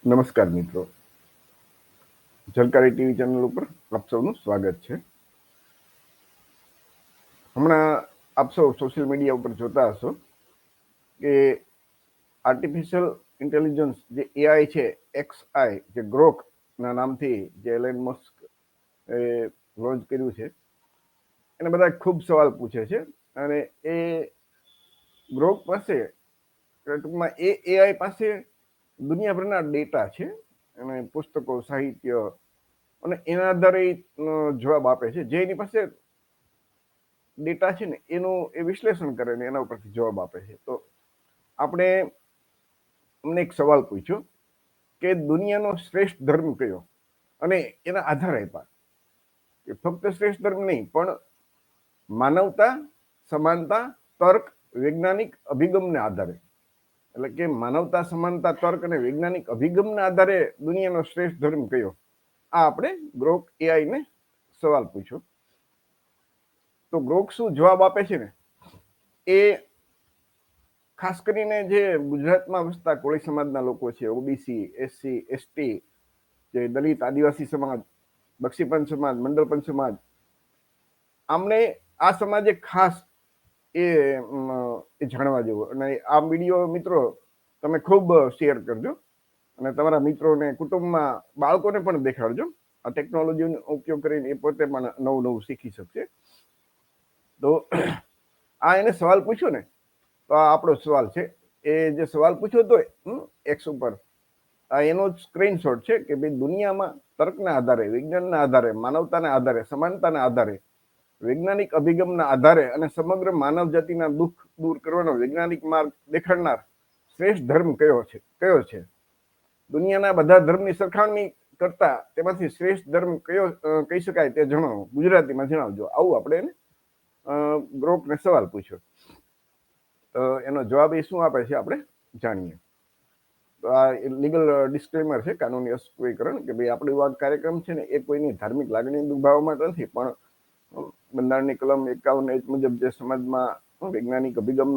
નમસ્કાર મિત્રો, Jhalkari TV channel ઉપર આપ સૌનું સ્વાગત છે. હમણાં આપ સૌ સોશિયલ મીડિયા ઉપર જોતા હશો કે આર્ટિફિશિયલ ઇન્ટેલિજન્સ જે એઆઈ છે, XI જે ગ્રોક ના નામથી જે એલન મસ્ક લોન્ચ કર્યું છે, એને બધા ખૂબ સવાલ પૂછે છે. અને એ ગ્રોક પાસે ટૂંકમાં એઆઈ પાસે દુનિયાભરના ડેટા છે અને પુસ્તકો, સાહિત્ય, અને એના આધારે જવાબ આપે છે. જે એની પાસે ડેટા છે ને એનું એ વિશ્લેષણ કરે ને એના ઉપરથી જવાબ આપે છે. તો આપણે અમને એક સવાલ પૂછ્યો કે દુનિયાનો શ્રેષ્ઠ ધર્મ કયો, અને એના આધારે આપ્યા કે ફક્ત શ્રેષ્ઠ ધર્મ નહીં, પણ માનવતા, સમાનતા, તર્ક, વૈજ્ઞાનિક અભિગમને આધારે, એટલે કે માનવતા, સમાનતા, તર્ક અને વૈજ્ઞાનિક અભિગમના આધારે દુનિયાનો શ્રેષ્ઠ ધર્મ કયો, આ આપણે ગ્રોક એઆઈ ને સવાલ પૂછ્યો. તો ગ્રોક શું જવાબ આપે છે ને, એ ખાસ કરીને જે ગુજરાતમાં વસતા કોળી સમાજના લોકો છે, ઓબીસી, એસસી, એસટી, જે દલિત, આદિવાસી સમાજ, બક્ષીપંચ સમાજ, મંડલપંચ સમાજ, આમને આ સમાજે ખાસ એ જાણવા જેવું. અને આ વિડીયો મિત્રો તમે ખૂબ શેર કરજો અને તમારા મિત્રોને, કુટુંબમાં બાળકોને પણ દેખાડજો. આ ટેકનોલોજીનો ઉપયોગ કરીને એ પોતે પણ નવું નવું શીખી શકશે. તો આ એને સવાલ પૂછ્યો ને, તો આ આપણો સવાલ છે. એ જે સવાલ પૂછ્યો હતો એક્સ ઉપર, આ એનો જ સ્ક્રીનશોટ છે કે ભાઈ દુનિયામાં તર્કના આધારે, વિજ્ઞાનના આધારે, માનવતાના આધારે, સમાનતાના આધારે, વૈજ્ઞાનિક અભિગમના આધારે અને સમગ્ર માનવ જાતિના દુઃખ દૂર કરવાનો વૈજ્ઞાનિક માર્ગ દેખાડનાર શ્રેષ્ઠ ધર્મ કયો છે. દુનિયાના બધા ધર્મની સરખામણી કરતા તેમાંથી શ્રેષ્ઠ ધર્મ કયો કહી શકાય તે જણાવો, ગુજરાતીમાં જણાવજો. આવું આપણે ગ્રોકને સવાલ પૂછ્યો. તો એનો જવાબ એ શું આપે છે આપણે જાણીએ. તો આ લીગલ ડિસ્ક્લેમર છે, કાનૂની અસ્પષ્ટીકરણ, કે ભાઈ આપણો આ કાર્યક્રમ છે ને એ કોઈની ધાર્મિક લાગણી દુભાવવા માટે નથી, પણ બંધારણની કલમ 51H મુજબ જે સમાજમાં વૈજ્ઞાનિક અભિગમ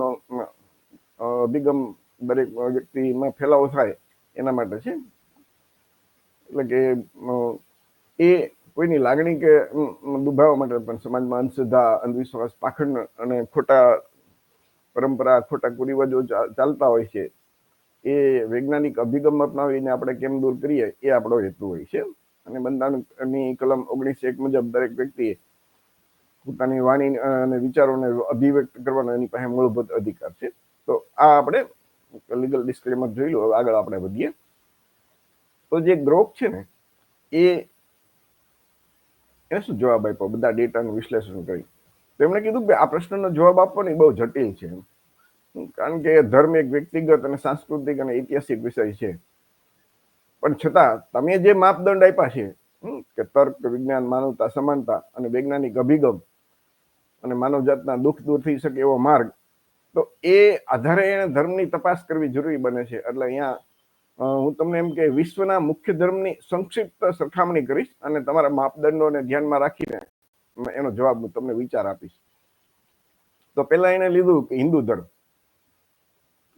દરેક વ્યક્તિમાં ફેલાવો થાય એના માટે છે. એટલે કે એ કોઈની લાગણી કે દુભાવવા માટે, પણ સમાજમાં અંધશ્રદ્ધા, અંધવિશ્વાસ, પાખંડ અને ખોટા પરંપરા, ખોટા કુરિવાજો ચાલતા હોય છે, એ વૈજ્ઞાનિક અભિગમ અપનાવીને આપણે કેમ દૂર કરીએ, એ આપણો હેતુ હોય છે. અને બંધારણની કલમ 19(1) મુજબ દરેક વ્યક્તિએ પોતાની વાણી અને વિચારોને અભિવ્યક્ત કરવાનો એની પાસે મૂળભૂત અધિકાર છે. તો આ આપણે લીગલ ડિસ્ક્લેમર જોઈ લો. હવે આગળ આપણે વધીએ. તો જે ગ્રોક છે ને એને શું જવાબ આપ્યો બધા ડેટાનું વિશ્લેષણ કરી? તો એમણે કીધું કે આ પ્રશ્નનો જવાબ આપવો બહુ જટિલ છે, કારણ કે ધર્મ એક વ્યક્તિગત અને સાંસ્કૃતિક અને ઐતિહાસિક વિષય છે. પણ છતાં તમે જે માપદંડ આપ્યા છે કે તર્ક, વિજ્ઞાન, માનવતા, સમાનતા અને વૈજ્ઞાનિક અભિગમ અને માનવજાતના દુઃખ દૂર થઈ શકે એવો માર્ગ, તો એ આધારે એને ધર્મની તપાસ કરવી જરૂરી બને છે. એટલે અહીંયા હું તમને એમ કે વિશ્વના મુખ્ય ધર્મની સંક્ષિપ્ત સરખામણી કરીશ અને તમારા માપદંડોને ધ્યાનમાં રાખીને એનો જવાબ હું તમને વિચાર આપીશ. તો પહેલા એને લીધું કે હિન્દુ ધર્મ.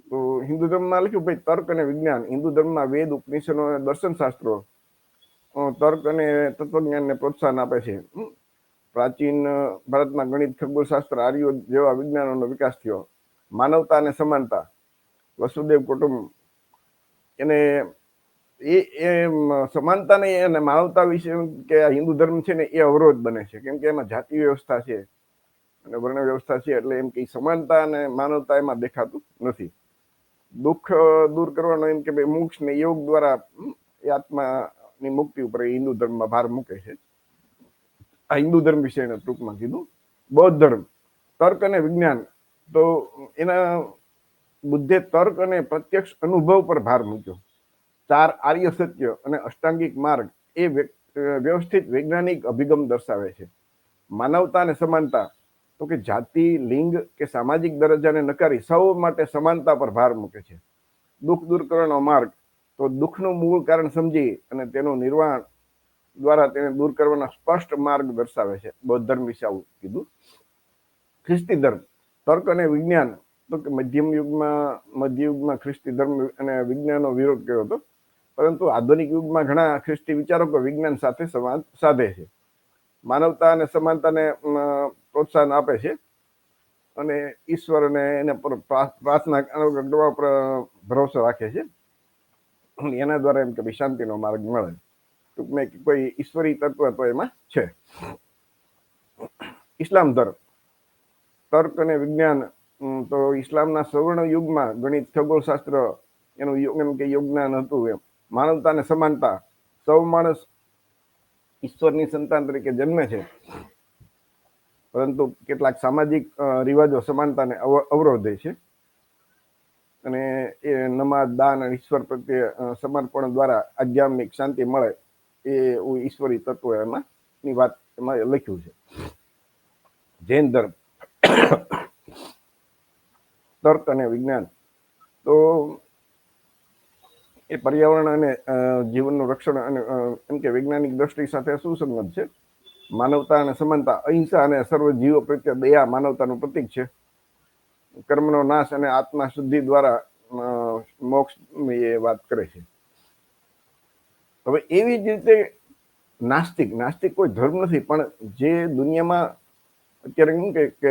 તો હિન્દુ ધર્મમાં લખ્યું ભાઈ તર્ક અને વિજ્ઞાન. હિન્દુ ધર્મમાં વેદ, ઉપનિષદો અને દર્શન શાસ્ત્રો તર્ક અને તત્વજ્ઞાનને પ્રોત્સાહન આપે છે. પ્રાચીન ભારતમાં ગણિત, ખગોળશાસ્ત્ર, આર્યો જેવા વિજ્ઞાનોનો વિકાસ થયો. માનવતા અને સમાનતા, વસુદેવ કુટુંબ, એને એ સમાનતા અને માનવતા વિશે કે હિન્દુ ધર્મ છે ને એ અવરોધ બને છે, કેમ કે એમાં જાતિ વ્યવસ્થા છે અને વર્ણ વ્યવસ્થા છે. એટલે એમ કે સમાનતા અને માનવતા એમાં દેખાતું નથી. દુઃખ દૂર કરવાનો એમ કે ભાઈ મોક્ષ ને યોગ દ્વારા એ આત્માની મુક્તિ ઉપર હિન્દુ ધર્મમાં ભાર મૂકે છે. આ હિન્દુ ધર્મ વિશે એને ટૂંકમાં કીધું. બૌદ્ધ ધર્મ, તર્ક અને વિજ્ઞાન. તો એના બુદ્ધે તર્ક અને પ્રત્યક્ષ અનુભવ પર ભાર મૂક્યો. 4 આર્ય સત્ય અને અષ્ટાંગિક માર્ગ એ વ્યવસ્થિત વૈજ્ઞાનિક અભિગમ દર્શાવે છે. માનવતા અને સમાનતા, તો કે જાતિ, લિંગ કે સામાજિક દરજ્જાને નકારી સૌ માટે સમાનતા પર ભાર મૂકે છે. દુઃખ દૂર કરવાનો માર્ગ, તો દુઃખનું મૂળ કારણ સમજી અને તેનું નિર્વાણ દ્વારા તેને દૂર કરવાના સ્પષ્ટ માર્ગ દર્શાવે છે. બૌદ્ધ ધર્મ વિશે આવું કીધું. ખ્રિસ્તી ધર્મ, તર્ક અને વિજ્ઞાન, તો કે મધ્યયુગમાં ખ્રિસ્તી ધર્મ અને વિજ્ઞાનનો વિરોધ કર્યો હતો. પરંતુ આધુનિક યુગમાં ઘણા ખ્રિસ્તી વિચારકો વિજ્ઞાન સાથે સંવાદ સાધે છે, માનવતા અને સમાનતાને પ્રોત્સાહન આપે છે અને ઈશ્વર અને એને પ્રાર્થના કરવા પર ભરોસો રાખે છે. એના દ્વારા એમ કે શાંતિનો માર્ગ મળે. ટૂંકમાં કોઈ ઈશ્વરી તત્વ તો એમાં છે. ઇસ્લામ ધર્મ, તર્ક અને વિજ્ઞાન. તો ઇસ્લામના સવર્ણ યુગમાં ગણિત, ખગોળશાસ્ત્ર એનું એમ કે યોગદાન હતું. એમ માનવતા અને સમાનતા, સૌ માણસ ઈશ્વરની સંતાન તરીકે જન્મે છે, પરંતુ કેટલાક સામાજિક રિવાજો સમાનતાને અવરોધે છે અને એ નમાઝ, દાન અને ઈશ્વર પ્રત્યે સમર્પણ દ્વારા આધ્યાત્મિક શાંતિ મળે એ ઈશ્વરી તત્વ એમાં ની વાત એમાં લખ્યું છે. જૈન ધર્મ, તર્ક અને વિજ્ઞાન. તો એ પર્યાવરણ અને જીવનનું રક્ષણ અને એમ કે વૈજ્ઞાનિક દ્રષ્ટિ સાથે સુસંગત છે. માનવતા અને સમાનતા, અહિંસા અને સર્વ જીવો પ્રત્યે દયા માનવતાનું પ્રતીક છે. કર્મનો નાશ અને આત્મા શુદ્ધિ દ્વારા મોક્ષ એ વાત કરે છે. હવે એવી જ રીતે નાસ્તિક કોઈ ધર્મ નથી, પણ જે દુનિયામાં અત્યારે શું કે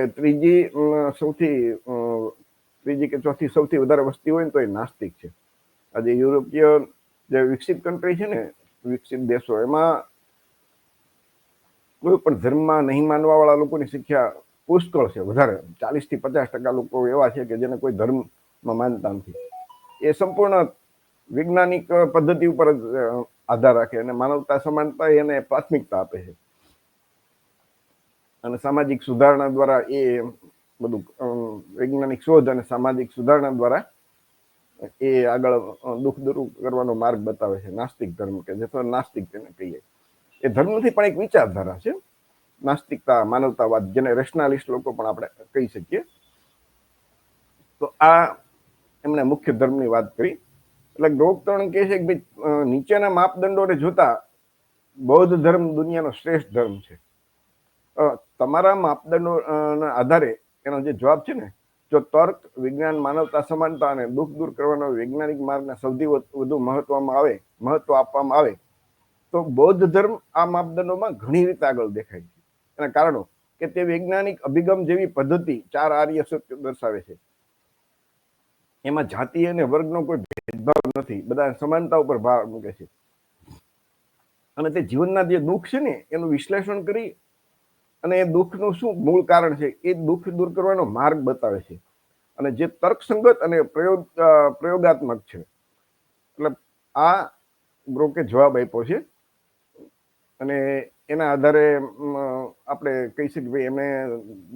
ત્રીજી કે ચોથી સૌથી વધારે વસ્તી હોય ને તો એ નાસ્તિક છે. આજે યુરોપીય જે વિકસિત કન્ટ્રી છે ને, વિકસિત દેશો, એમાં કોઈ પણ ધર્મમાં નહીં માનવા વાળા લોકોની સંખ્યા પુષ્કળ છે, વધારે 40 થી 50% લોકો એવા છે કે જેને કોઈ ધર્મમાં માનતા નથી. એ સંપૂર્ણ વૈજ્ઞાનિક પદ્ધતિ ઉપર આધાર રાખે અને માનવતા, સમાનતા એને પ્રાથમિકતા આપે છે. અને સામાજિક સુધારણા દ્વારા એ બધું વૈજ્ઞાનિક શોધ અને સામાજિક સુધારણા દ્વારા એ આગળ દુઃખ દૂર કરવાનો માર્ગ બતાવે છે. નાસ્તિક ધર્મ કે જે નાસ્તિક તેને કહીએ, એ ધર્મ નથી પણ એક વિચારધારા છે. નાસ્તિકતા, માનવતાવાદ, જેને રેશનાલિસ્ટ લોકો પણ આપણે કહી શકીએ. તો આ એમણે મુખ્ય ધર્મની વાત કરી. એટલે ગૌતણ કહે છે કે ભાઈ નીચેના માપદંડોને જોતા બૌદ્ધ ધર્મ દુનિયાનો શ્રેષ્ઠ ધર્મ છે. તમારા માપદંડોના આધારે એનો જે જવાબ છે ને, જો તર્ક, વિજ્ઞાન, માનવતા, સમાનતા અને દુઃખ દૂર કરવાનો વૈજ્ઞાનિક માર્ગને સૌથી વધુ મહત્વ આપવામાં આવે તો બૌદ્ધ ધર્મ આ માપદંડોમાં ઘણી રીતે આગળ દેખાય છે. એના કારણો કે તે વૈજ્ઞાનિક અભિગમ જેવી પદ્ધતિ 4 આર્ય સત્ય દર્શાવે છે. એમાં જાતિ અને વર્ગનો કોઈ ભેદભાવ નથી, બધા સમાનતા ઉપર ભાર મૂકે છે. અને તે જીવનના જે દુઃખ છે ને એનું વિશ્લેષણ કરી અને એ દુઃખનું શું મૂળ કારણ છે એ દુઃખ દૂર કરવાનો માર્ગ બતાવે છે. અને જે તર્કસંગત અને પ્રયોગાત્મક છે. એટલે આ બ્રોકે જવાબ આપ્યો છે અને એના આધારે આપણે કહી શકીએ ભાઈ એમને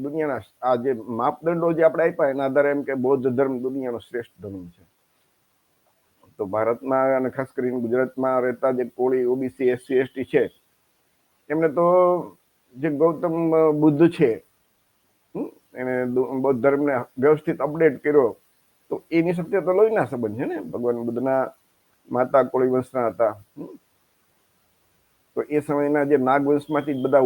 દુનિયાના આ જે માપદંડો જે આપણે આપ્યા એના આધારે એમ કે બૌદ્ધ ધર્મ દુનિયાનો શ્રેષ્ઠ ધર્મ છે. તો ભારતમાં અને ખાસ કરીને ગુજરાતમાં રહેતા જે કોળી, ઓબીસી, એસસી, એસટી છે, એમને તો જે ગૌતમ બુદ્ધ છે એને બૌદ્ધ ધર્મને વ્યવસ્થિત અપડેટ કર્યો, તો એની સાથે તો લોહીના સંબંધ છે ને. ભગવાન બુદ્ધના માતા કોળી વંશના હતા. તો એ સમયના જે નાગ વંશમાંથી બધા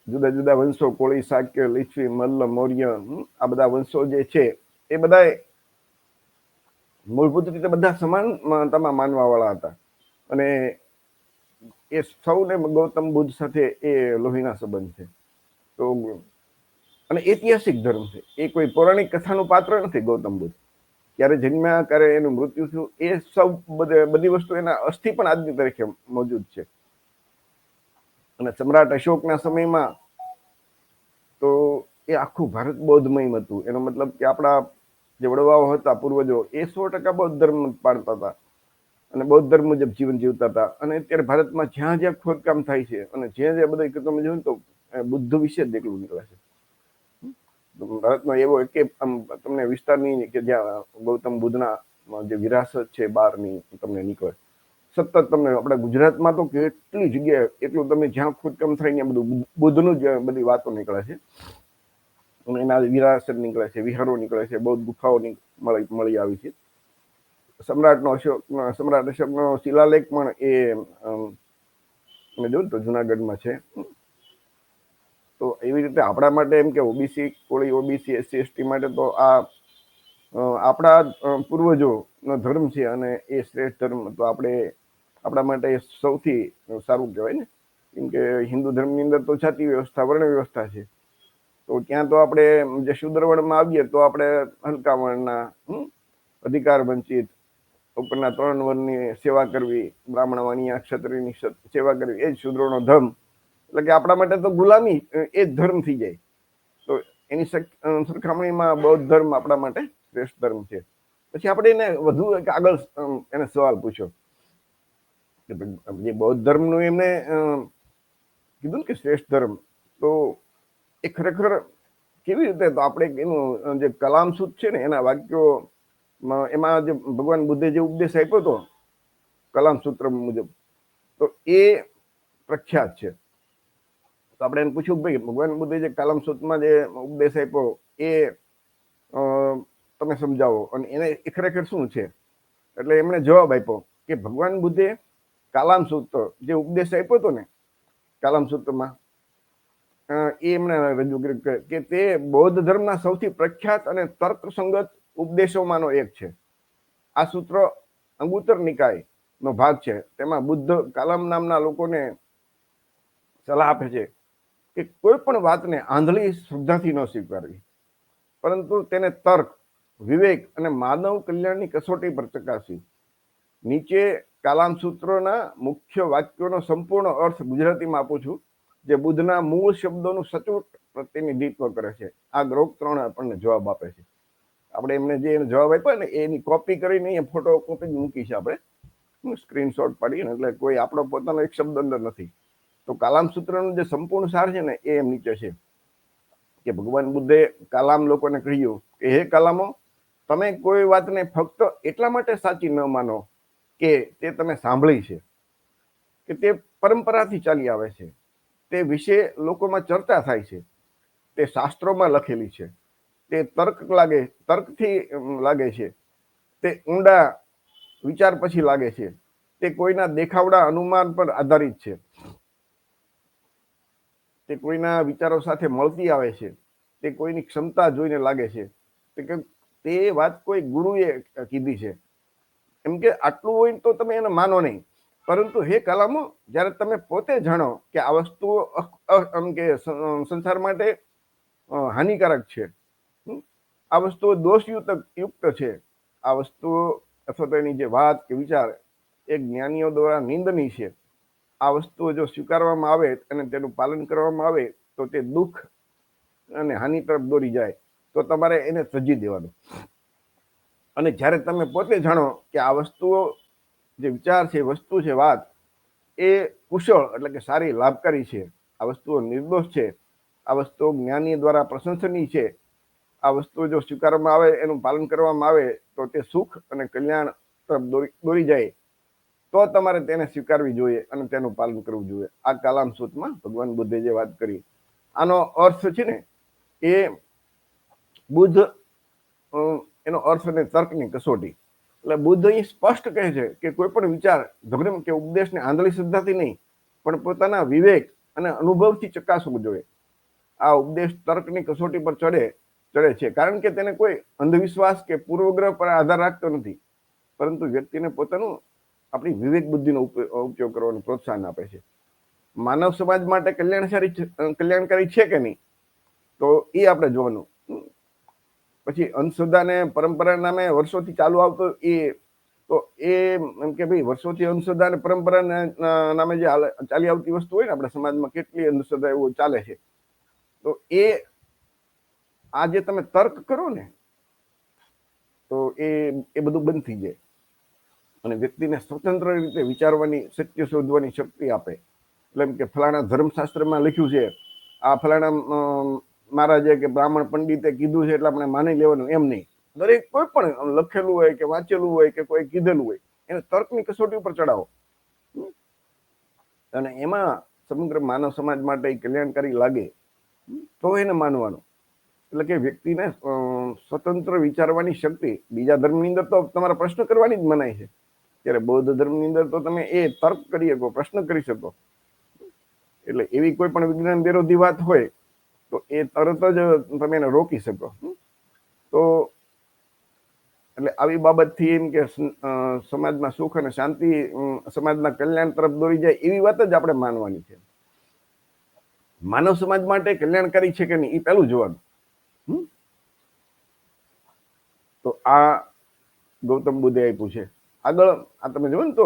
જુદા જુદા વંશો, કોળી, શાક્ય, લીછવી, મલ્લ, મૌર્ય, આ બધા વંશો જે છે એ બધા મૂળભૂત રીતે બધા સમાનતામાં માનવા વાળા હતા. અને એ સૌને ગૌતમ બુદ્ધ સાથે એ લોહીના સંબંધ છે. તો અને ઐતિહાસિક ધર્મ છે, એ કોઈ પૌરાણિક કથાનું પાત્ર નથી. ગૌતમ બુદ્ધ ક્યારે જન્મ્યા, ક્યારે એનું મૃત્યુ થયું, એ સૌ બધી વસ્તુ એના અસ્થિ પણ આજની તરીકે મોજૂદ છે. અને સમ્રાટ અશોકના સમયમાં તો એ આખું ભારત બૌદ્ધમય હતું. એનો મતલબ કે આપણા જે વડવાઓ હતા, પૂર્વજો, એ 100% બૌદ્ધ ધર્મ પાળતા હતા અને બૌદ્ધ ધર્મ મુજબ જીવન જીવતા હતા. અને અત્યારે ભારતમાં જ્યાં જ્યાં ખોદકામ થાય છે અને જ્યાં જ્યાં બધા તમે જોયું તો બુદ્ધ વિશે જ એકલું નીકળે છે. ભારતમાં એવો એક તમને વિસ્તાર નહીં કે જ્યાં ગૌતમ બુદ્ધના જે વિરાસત છે બહારની તમને નીકળે. સતત તમને આપણા ગુજરાતમાં તો કેટલી જગ્યાએ એટલું તમે જ્યાં ખોદકામ થાય ત્યાં બધું બુદ્ધનું જ બધી વાતો નીકળે છે. અને એના વિરાસત નીકળે છે, વિહારો નીકળે છે, બૌદ્ધ ગુફાઓ મળી આવી છે. સમ્રાટ અશોકનો શિલાલેખ પણ એ મેં જોયું તો જુનાગઢમાં છે. તો એવી રીતે આપણા માટે એમ કે ઓબીસી, કોળી, ઓબીસી, એસસી, એસટી માટે તો આ આપણા પૂર્વજોનો ધર્મ છે અને એ શ્રેષ્ઠ ધર્મ, તો આપણા માટે સૌથી સારું કહેવાય ને. કેમ કે હિન્દુ ધર્મની અંદર તો જાતિ વ્યવસ્થા, વર્ણ વ્યવસ્થા છે. તો ત્યાં તો આપણે જે શૂદ્ર વર્ણમાં આવીએ તો આપણે હલકા વર્ણના, અધિકાર વંચિત, ઉપરના 3 વર્ણની સેવા કરવી, બ્રાહ્મણ, વાણિયા, ક્ષત્રિયની સેવા કરવી, એ જ શૂદ્રોનો ધર્મ. એટલે કે આપણા માટે તો ગુલામી એ જ ધર્મ થઈ જાય. તો એની સરખામણીમાં બૌદ્ધ ધર્મ આપણા માટે શ્રેષ્ઠ ધર્મ છે. પછી આપણે એને વધુ આગળ એને સવાલ પૂછ્યો કે જે બૌદ્ધ ધર્મનું એમને કીધું ને કે શ્રેષ્ઠ ધર્મ, તો એ ખરેખર કેવી રીતે? તો આપણે એનું જે કલામ સૂત્ર છે ને એના વાક્યો, એમાં જે ભગવાન બુદ્ધે જે ઉપદેશ આપ્યો હતો કલામ સૂત્ર મુજબ, તો એ પ્રખ્યાત છે. તો આપણે એને પૂછ્યું ભાઈ, ભગવાન બુદ્ધે જે કલામ સૂત્રમાં જે ઉપદેશ આપ્યો એ તમે સમજાવો, અને એને એ ખરેખર શું છે? એટલે એમણે જવાબ આપ્યો કે ભગવાન બુદ્ધે કલામ સૂત્ર જે ઉપદેશ આપ્યો હતો ને કલામ સૂત્રમાં, એ એમણે રજૂ કર્યું કે તે બૌદ્ધ ધર્મના સૌથી પ્રખ્યાત અને તર્કસંગત ઉપદેશોમાંનો એક છે. આ સૂત્ર અંગુત્તર નિકાયનો ભાગ છે. તેમાં બુદ્ધ કલામ નામના લોકોને સલાહ આપે છે કે કોઈ પણ વાતને આંધળી શ્રદ્ધાથી ન સ્વીકારવી, પરંતુ તેને તર્ક, વિવેક અને માનવ કલ્યાણની કસોટી પર ચકાસવી. નીચે કલામ સૂત્રોના મુખ્ય વાક્યોનો સંપૂર્ણ અર્થ ગુજરાતીમાં આપું છું, જે બુદ્ધના મૂળ શબ્દોનું સચોટ પ્રતિનિધિત્વ કરે છે. આ ગ્રોક 3 આપણને જવાબ આપે છે. આપણે એમને જે જવાબ આપ્યો ને એની કોપી કરીને એ ફોટો કોપી મૂકી છે આપણે, સ્ક્રીનશોટ પાડીને. એટલે કોઈ આપણો પોતાનો એક શબ્દ અંદર નથી. તો કલામ સૂત્રનું જે સંપૂર્ણ સાર છે ને એ એમ નીચે છે કે ભગવાન બુદ્ધે કલામ લોકોને કહ્યું કે હે કલામો, તમે કોઈ વાતને ફક્ત એટલા માટે સાચી ન માનો કે તે તમે સાંભળી છે, કે તે પરંપરાથી ચાલી આવે છે, તે વિશે લોકોમાં ચર્ચા થાય છે, તે શાસ્ત્રોમાં લખેલી છે, તે તર્કથી લાગે છે, તે ઊંડા વિચાર પછી લાગે છે, તે કોઈના દેખાવડા અનુમાન પર આધારિત છે, તે કોઈના વિચારો સાથે મળતી આવે છે, તે કોઈની ક્ષમતા જોઈને લાગે છે, તે વાત કોઈ ગુરુએ કીધી છે. એમ કે આટલું હોય તો તમે એને માનો નહીં. પરંતુ હે કલામો, જ્યારે તમે પોતે જાણો કે આ વસ્તુઓ એમ કે સંસાર માટે હાનિકારક છે, આ વસ્તુઓ દોષયુક્ત છે, આ વસ્તુઓ અથવા તો એની જે વાત કે વિચાર એ જ્ઞાનીઓ દ્વારા નિંદનીય છે, આ વસ્તુઓ જો સ્વીકારવામાં આવે અને તેનું પાલન કરવામાં આવે તો તે દુઃખ અને હાનિ તરફ દોરી જાય, તો તમારે એને ત્યજી દેવાનું. અને જ્યારે તમે પોતે જાણો કે આ વસ્તુઓ જે વિચાર છે, વસ્તુ છે, વાત એ કુશળ એટલે કે સારી, લાભકારી છે, આ વસ્તુઓ નિર્દોષ છે, આ વસ્તુઓ જ્ઞાની દ્વારા પ્રશંસનીય છે, આ વસ્તુઓ જો સ્વીકારવામાં આવે, એનું પાલન કરવામાં આવે તો તે સુખ અને કલ્યાણ તરફ દોરી જાય, તો તમારે તેને સ્વીકારવી જોઈએ અને તેનું પાલન કરવું જોઈએ. આ કલામ સૂત્રમાં ભગવાન બુદ્ધે જે વાત કરી, આનો અર્થ છે ને એ બુદ્ધ, એનો અર્થ અને તર્કની કસોટી. એટલે બુદ્ધ અહીં સ્પષ્ટ કહે છે કે કોઈ પણ વિચાર, ધર્મ કે ઉપદેશને આંધળી શ્રદ્ધાથી નહીં, પણ પોતાના વિવેક અને અનુભવથી ચકાસવું જોઈએ. આ ઉપદેશ તર્કની કસોટી પર ચડે છે, કારણ કે તેને કોઈ અંધવિશ્વાસ કે પૂર્વગ્રહ પર આધાર રાખતો નથી, પરંતુ વ્યક્તિને પોતાનું આપણી વિવેક બુદ્ધિનો ઉપયોગ કરવાનું પ્રોત્સાહન આપે છે. માનવ સમાજ માટે કલ્યાણકારી છે કે નહીં, તો એ આપણે જોવાનું. પછી અંધશ્રદ્ધા અને પરંપરા નામે વર્ષોથી ચાલુ આવતો એમ કે ભાઈ વર્ષોથી અંધશ્રદ્ધા અને પરંપરા નામે જે ચાલી આવતી વસ્તુ હોય ને આપણા સમાજમાં, કેટલી અંધશ્રદ્ધા એવું ચાલે છે, તો આ જે તમે તર્ક કરો ને, તો એ બધું બંધ થઈ જાય અને વ્યક્તિને સ્વતંત્ર રીતે વિચારવાની, સત્ય શોધવાની શક્તિ આપે. એટલે એમ કે ફલાણા ધર્મશાસ્ત્રમાં લખ્યું છે, આ ફલાણા મહારાજે કે બ્રાહ્મણ પંડિતે કીધું છે એટલે આપણે માની લેવાનું, એમ નહીં. દરેક કોઈ પણ લખેલું હોય કે વાંચેલું હોય કે કોઈ કીધેલું હોય, એને તર્કની કસોટી ઉપર ચડાવો અને એમાં સમગ્ર માનવ સમાજ માટે કલ્યાણકારી લાગે તો એને માનવાનું. એટલે કે વ્યક્તિને સ્વતંત્ર વિચારવાની શક્તિ. બીજા ધર્મની અંદર તો તમારા પ્રશ્ન કરવાની જ મનાય છે, ત્યારે બૌદ્ધ ધર્મની અંદર તો તમે એ તર્ક કરી શકો, પ્રશ્ન કરી શકો. એટલે એવી કોઈ પણ વિજ્ઞાન વિરોધી વાત હોય તો એ તરત જ તમે એને રોકી શકો. તો એટલે આવી બાબતથી એમ કે સમાજમાં સુખ અને શાંતિ, સમાજના કલ્યાણ તરફ દોરી જાય એવી વાત જ આપણે માનવાની છે. માનવ સમાજ માટે કલ્યાણકારી છે કે નહીં એ પહેલું જોવાનું. તો આ ગૌતમ બુદ્ધે આપ્યું છે. આગળ આ તમે જુઓ ને તો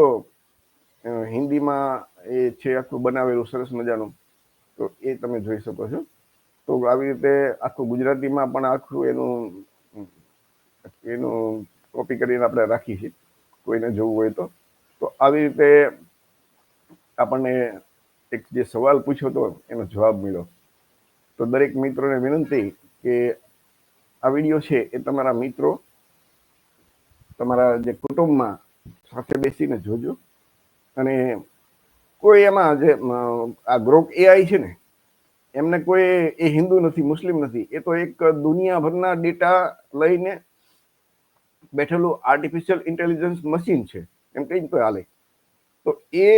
હિન્દીમાં એ છે આખું બનાવેલું સરસ મજાનું, તો એ તમે જોઈ શકો છો. તો આવી રીતે આખું ગુજરાતીમાં પણ આખું એનું કોપી કરીને આપણે રાખી છે, કોઈને જોવું હોય તો. તો આવી રીતે આપણને એક જે સવાલ પૂછ્યો હતો એનો જવાબ મળ્યો. તો દરેક મિત્રોને વિનંતી કે આ વિડીયો છે એ તમારા મિત્રો, તમારા જે કુટુંબમાં સાથે બેસીને જોજો. અને કોઈ એમાં જે આ ગ્રોક એઆઈ છે ને, એમને કોઈ એ હિન્દુ નથી, મુસ્લિમ નથી, એ તો એક દુનિયાભરના ડેટા લઈને બેઠેલું આર્ટિફિશિયલ ઇન્ટેલિજન્સ મશીન છે, એમ કઈ કોઈ હાલે. તો એ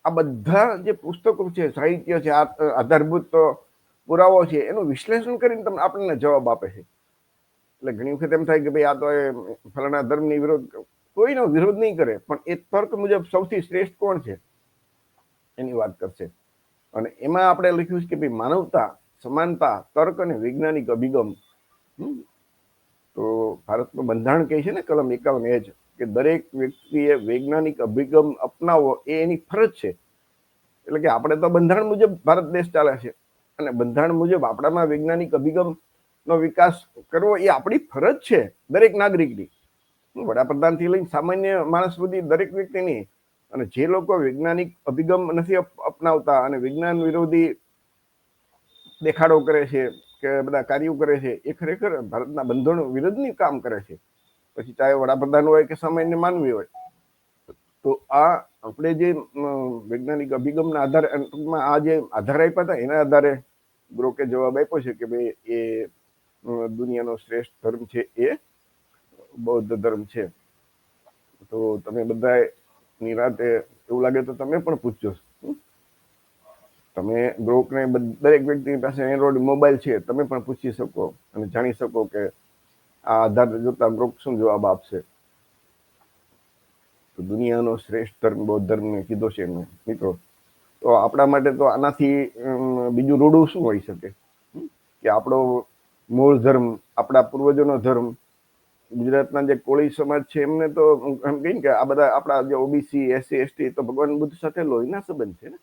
આ બધા જે પુસ્તકો છે, સાહિત્ય છે, આધારભૂત પુરાવો છે, એનું વિશ્લેષણ કરીને તમને આપણને જવાબ આપે છે. એટલે ઘણી વખત એમ થાય કે ભાઈ આ તો ફલાણા ધર્મની વિરોધ, કોઈનો વિરોધ નહીં કરે, પણ એ તર્ક મુજબ સૌથી શ્રેષ્ઠ કોણ છે એની વાત કરશે. અને એમાં આપણે લખ્યું છે કે ભાઈ માનવતા, સમાનતા, તર્ક અને વૈજ્ઞાનિક અભિગમ. તો ભારતનું બંધારણ કહે છે ને કલમ 51 જ કે દરેક વ્યક્તિએ વૈજ્ઞાનિક અભિગમ અપનાવવો એ એની ફરજ છે. એટલે કે આપણે તો બંધારણ મુજબ ભારત દેશ ચાલે છે, અને બંધારણ મુજબ આપણામાં વૈજ્ઞાનિક અભિગમનો વિકાસ કરવો એ આપણી ફરજ છે દરેક નાગરિકની, વડાપ્રધાનથી લઈને સામાન્ય માણસ સુધી દરેક વ્યક્તિની. અને જે લોકો વૈજ્ઞાનિક અભિગમ નથી અપનાવતા અને વિજ્ઞાન વિરોધી દેખાડો કરે છે કે બધા કાર્યો કરે છે, એ ખરેખર ભારતના બંધારણ વિરુદ્ધની કામ કરે છે, પછી ચાહે વડાપ્રધાન હોય કે સામાન્ય માનવી હોય. તો આ આપણે જે વૈજ્ઞાનિક અભિગમના આધારે ટૂંકમાં આ જે આધાર આપ્યા હતા એના આધારે ગ્રોકે જવાબ આપ્યો છે કે ભાઈ એ દુનિયાનો શ્રેષ્ઠ ધર્મ છે એ બૌદ્ધ ધર્મ છે. તો તમે બધા નિરાતે એવું લાગે તો તમે પણ પૂછજો. તમે ગ્રોકને દરેક વ્યક્તિની પાસે એન્ડ્રોઈડ મોબાઈલ છે, તમે પણ પૂછી શકો અને જાણી શકો કે આ આધાર જોતા ગ્રોક શું જવાબ આપશે. તો દુનિયાનો શ્રેષ્ઠ ધર્મ બૌદ્ધ ધર્મને કીધો છે એમને મિત્રો. તો આપણા માટે તો આનાથી બીજું રૂડું શું હોઈ શકે કે આપણો મૂળ ધર્મ, આપણા પૂર્વજોનો ધર્મ. ગુજરાતના જે કોળી સમાજ છે એમને તો એમ કહીને કે આ બધા આપણા જે ઓબીસી, એસસી, એસટી તો ભગવાન બુદ્ધ સાથે લોહીના સંબંધ છે ને.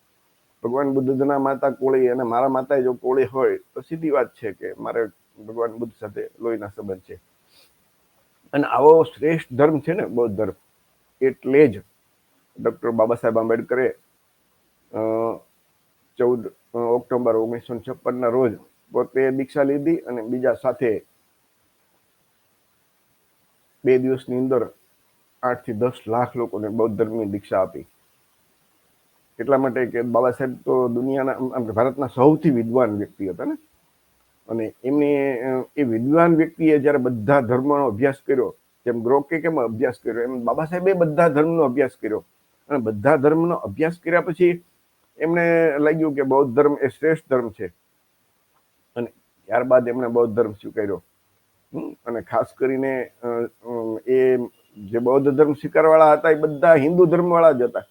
ભગવાન બુદ્ધના માતા કોળી અને મારા માતા જો કોળી હોય તો સીધી વાત છે કે મારે ભગવાન બુદ્ધ સાથે લોહીના સંબંધ છે. અને આવો શ્રેષ્ઠ ધર્મ છે ને બૌદ્ધ ધર્મ, એટલે જ ડોક્ટર બાબા સાહેબ આંબેડકરે 14 ઓક્ટોબર 1956 રોજ પોતે દીક્ષા લીધી અને બીજા સાથે 2 દિવસની અંદર 8 થી 10 લાખ લોકોને બૌદ્ધ ધર્મની દીક્ષા આપી. એટલા માટે કે બાબા સાહેબ તો દુનિયાના, ભારતના સૌથી વિદ્વાન વ્યક્તિ હતા ને. અને એમની એ વિદ્વાન વ્યક્તિએ જ્યારે બધા ધર્મનો અભ્યાસ કર્યો, જેમ ગ્રોકે કેમ અભ્યાસ કર્યો, એમ બાબા સાહેબે બધા ધર્મનો અભ્યાસ કર્યો. અને બધા ધર્મનો અભ્યાસ કર્યા પછી એમને લાગ્યું કે બૌદ્ધ ધર્મ એ શ્રેષ્ઠ ધર્મ છે. અને ત્યારબાદ એમણે બૌદ્ધ ધર્મ સ્વીકાર્યો. અને ખાસ કરીને એ જે બૌદ્ધ ધર્મ સ્વીકારવાળા હતા એ બધા હિન્દુ ધર્મવાળા જ હતા.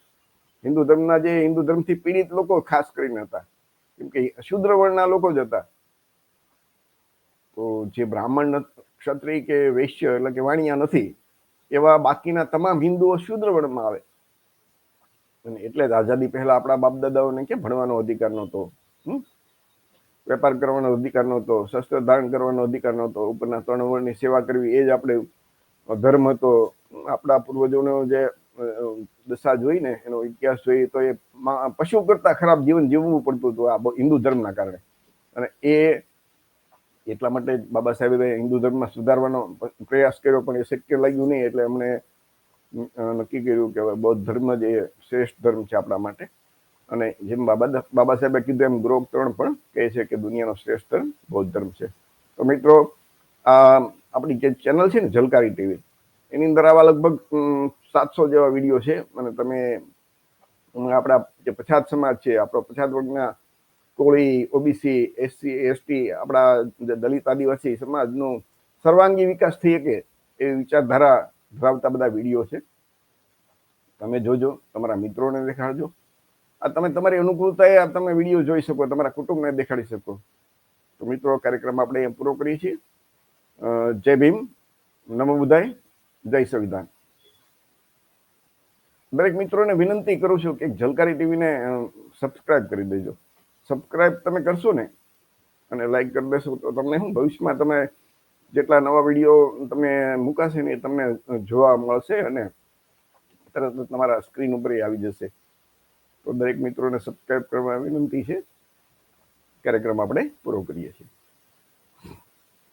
હિન્દુ ધર્મના જે હિન્દુ ધર્મથી પીડિત લોકો ખાસ કરીને હતા, કેમ કે શૂદ્ર વર્ણના લોકો જ હતા. તો જે બ્રાહ્મણ, ક્ષત્રિય કે વૈશ્ય એટલે કે વાણિયા નથી, એવા બાકીના તમામ હિન્દુઓ શૂદ્ર વર્ણમાં આવે. અને એટલે જ આઝાદી પહેલા આપણા બાપ દાદાઓને કે ભણવાનો અધિકાર નહોતો, વેપાર કરવાનો અધિકાર નહોતો, શસ્ત્ર ધારણ કરવાનો અધિકાર નહોતો, ઉપરના 3 વર્ણની સેવા કરવી એ જ આપણે ધર્મ હતો. આપણા પૂર્વજોનો જે દશા જોઈ ને, એનો ઇતિહાસ જોઈએ તો એ પશુ કરતા ખરાબ જીવન જીવવું પડતું હતું આ હિન્દુ ધર્મના કારણે. અને એ એટલા માટે બાબા સાહેબે હિન્દુ ધર્મમાં સુધારવાનો પ્રયાસ કર્યો, પણ એ શક્ય લાગ્યું નહીં. એટલે એમણે નક્કી કર્યું કે હવે બૌદ્ધ ધર્મ જ એ શ્રેષ્ઠ ધર્મ છે આપણા માટે. અને જેમ બાબા સાહેબે કીધું એમ ગ્રોક 3 પણ કહે છે કે દુનિયાનો શ્રેષ્ઠ ધર્મ બૌદ્ધ ધર્મ છે. તો મિત્રો, આપણી જે ચેનલ છે ને ઝલકારી ટીવી, એની અંદર આવા લગભગ 700 જેવા વિડીયો છે. અને તમે આપણા જે પછાત સમાજ છે, આપણો પછાત વર્ગના કોળી, ઓબીસી, એસસી, એસટી, આપણા જે દલિત આદિવાસી સમાજનો સર્વાંગી વિકાસ થઈ શકે એવી વિચારધારા ધરાવતા બધા વિડીયો છે. તમે જોજો, તમારા મિત્રોને દેખાડજો. આ તમે તમારી અનુકૂળતાએ આ તમે વિડીયો જોઈ શકો, તમારા કુટુંબને દેખાડી શકો. તો મિત્રો, કાર્યક્રમ આપણે અહીંયા પૂરો કરીએ છીએ. જય ભીમ, નમો બુદ્ધાય, જય સંવિધાન. દરેક મિત્રોને વિનંતી કરું છું કે ઝલકારી ટીવીને સબસ્ક્રાઇબ કરી દેજો. સબસ્ક્રાઇબ તમે કરશો ને અને લાઈક કરી દેશો તો તમને શું ભવિષ્યમાં તમે જેટલા નવા વિડીયો તમે મૂકાશે ને એ તમને જોવા મળશે અને તરત તમારા સ્ક્રીન ઉપર આવી જશે. તો દરેક મિત્રોને સબસ્ક્રાઇબ કરવા વિનંતી છે. કાર્યક્રમ આપણે પૂરો કરીએ છીએ.